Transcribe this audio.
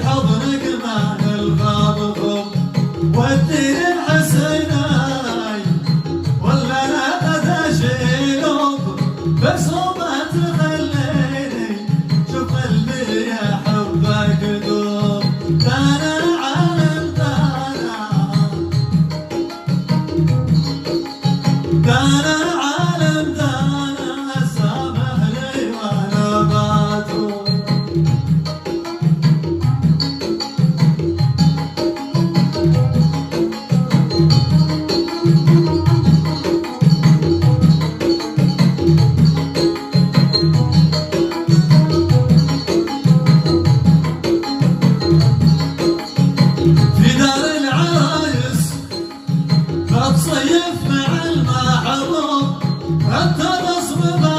حضنك ما نلقى بخم والدين الحسيني ولا لا أداشيلهم بس وما تخليني شوف قلبي يحبك دوم دانا عالم دانا عالم دانا سامح لي وانا باتوم صيف مع المحبوب انت بصمة